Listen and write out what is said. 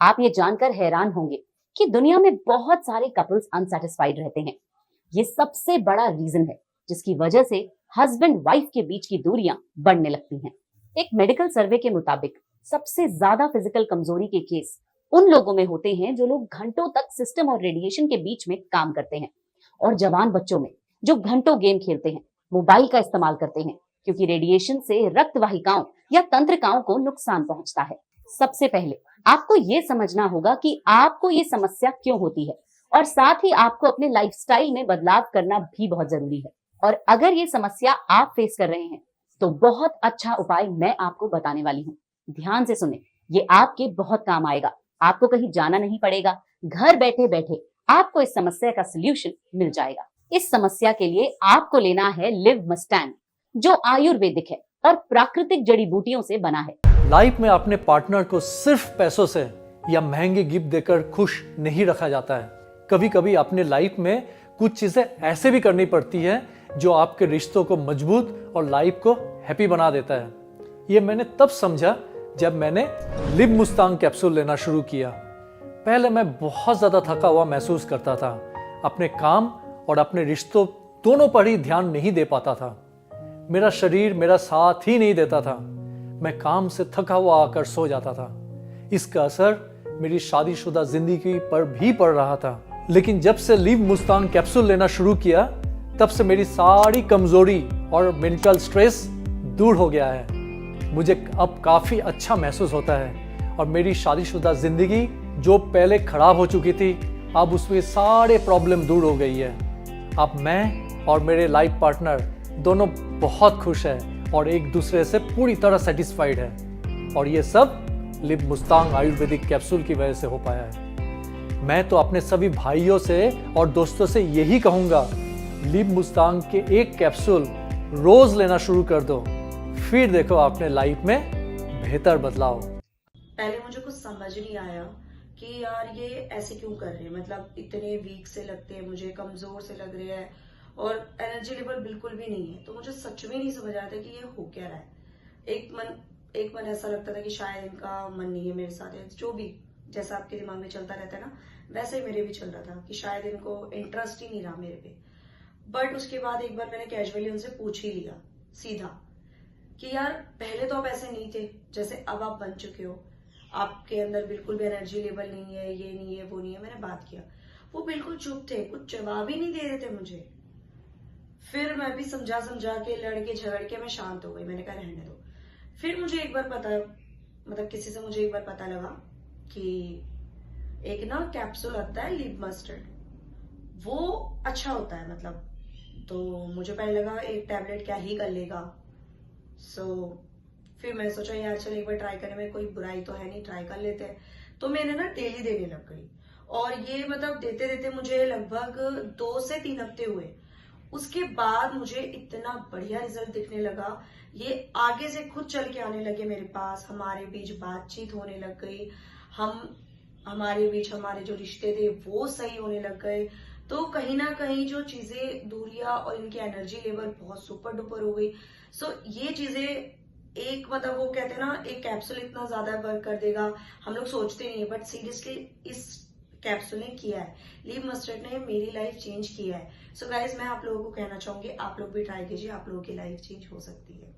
आप ये जानकर हैरान होंगे कि दुनिया में बहुत सारे कपल्स अनसेटिस्फाइड रहते हैं। ये सबसे बड़ा रीजन है जिसकी वजह से हस्बैंड वाइफ के बीच की दूरियां बढ़ने लगती हैं। एक मेडिकल सर्वे के मुताबिक सबसे ज्यादा फिजिकल कमजोरी के केस उन लोगों में होते हैं जो लोग घंटों तक सिस्टम और रेडिएशन के बीच में काम करते हैं, और जवान बच्चों में जो घंटों गेम खेलते हैं, मोबाइल का इस्तेमाल करते हैं, क्योंकि रेडिएशन से रक्त वाहिकाओं या तंत्रिकाओं को नुकसान पहुंचता है। सबसे पहले आपको ये समझना होगा कि आपको ये समस्या क्यों होती है, और साथ ही आपको अपने लाइफस्टाइल में बदलाव करना भी बहुत जरूरी है। और अगर ये समस्या आप फेस कर रहे हैं तो बहुत अच्छा उपाय मैं आपको बताने वाली हूँ। ध्यान से सुने, ये आपके बहुत काम आएगा। आपको कहीं जाना नहीं पड़ेगा, घर बैठे बैठे आपको इस समस्या का सलूशन मिल जाएगा। इस समस्या के लिए आपको लेना है लिव मस्टैंग, जो आयुर्वेदिक है और प्राकृतिक जड़ी बूटियों से बना है। लाइफ में अपने पार्टनर को सिर्फ पैसों से या महंगे गिफ्ट देकर खुश नहीं रखा जाता है। कभी कभी अपने लाइफ में कुछ चीजें ऐसे भी करनी पड़ती है जो आपके रिश्तों को मजबूत और लाइफ को हैप्पी बना देता है। ये मैंने तब समझा जब मैंने लिव मुस्तांग कैप्सूल लेना शुरू किया। पहले मैं बहुत ज्यादा थका हुआ महसूस करता था, अपने काम और अपने रिश्तों दोनों पर ही ध्यान नहीं दे पाता था। मेरा शरीर मेरा साथ ही नहीं देता था। मैं काम से थका हुआ आकर सो जाता था। इसका असर मेरी शादीशुदा जिंदगी पर भी पड़ रहा था। लेकिन जब से लिव मुस्तांग कैप्सूल लेना शुरू किया, तब से मेरी सारी कमजोरी और मेंटल स्ट्रेस दूर हो गया है। मुझे अब काफी अच्छा महसूस होता है और मेरी शादीशुदा जिंदगी जो पहले खराब हो चुकी थी, अब उसमें सारे प्रॉब्लम दूर हो गई है। अब मैं और मेरे लाइफ पार्टनर दोनों बहुत खुश हैं और एक दूसरे से पूरी तरह सेटिस्फाइड है, और ये सब लिव मुस्तांग आयुर्वेदिक कैप्सूल की वजह से हो पाया है। मैं तो अपने सभी भाइयों से और दोस्तों से यही कहूंगा, लिव मुस्तांग के एक कैप्सूल रोज लेना शुरू कर दो, फिर देखो अपने लाइफ में बेहतर बदलाव। पहले मुझे कुछ समझ नहीं आया कि यार ये ऐसे क्यों कर रहे हैं, मतलब इतने वीक से लगते हैं, मुझे कमजोर से लग रहे हैं और एनर्जी लेवल बिल्कुल भी नहीं है। तो मुझे सच में नहीं समझ आया था कि ये हो क्या रहा है। एक मन ऐसा लगता था कि शायद इनका मन नहीं है मेरे साथ, जो भी जैसा आपके दिमाग में चलता रहता है ना, वैसे ही मेरे भी चल रहा था कि शायद इनको इंटरेस्ट ही नहीं रहा मेरे पे। बट उसके बाद एक बार मैंने कैजुअली उनसे पूछ ही लिया सीधा कि यार पहले तो आप ऐसे नहीं थे जैसे अब आप बन चुके हो, आपके अंदर बिल्कुल भी एनर्जी लेवल नहीं है, ये नहीं है, वो नहीं है। मैंने बात किया, वो बिल्कुल चुप थे, कुछ जवाब ही नहीं दे रहे थे मुझे। फिर मैं भी समझा के लड़के झगड़ के मैं शांत हो गई। मैंने कहा रहने दो। फिर मुझे एक बार पता, मतलब किसी से मुझे एक बार पता लगा कि एक ना कैप्सूल आता है लिव मस्टर्ड, वो अच्छा होता है मतलब। तो मुझे पहले लगा एक टैबलेट क्या ही कर लेगा। फिर मैंने सोचा यार चल एक बार ट्राई करने में कोई बुराई तो है नहीं, ट्राई कर लेते हैं। तो मैंने ना डेली देने लग गई, और ये मतलब देते देते मुझे लगभग 2 से 3 हफ्ते हुए। उसके बाद मुझे इतना बढ़िया रिजल्ट दिखने लगा। ये आगे से खुद चल के आने लगे मेरे पास, हमारे बीच बातचीत होने लग गई, हमारे बीच हमारे जो रिश्ते थे वो सही होने लग गए। तो कहीं ना कहीं जो चीजें दूरियां और इनकी एनर्जी लेवल बहुत सुपर डुपर हो गई। ये चीजें एक मतलब वो कहते हैं ना, एक कैप्सूल इतना ज्यादा वर्क कर देगा हम लोग सोचते नहीं है, बट सीरियसली इस कैप्सूल ने किया है, लिव मस्टर्ड ने मेरी लाइफ चेंज किया है। गाइज मैं आप लोगों को कहना चाहूंगी, आप लोग भी ट्राई कीजिए, आप लोगों की लाइफ चेंज हो सकती है।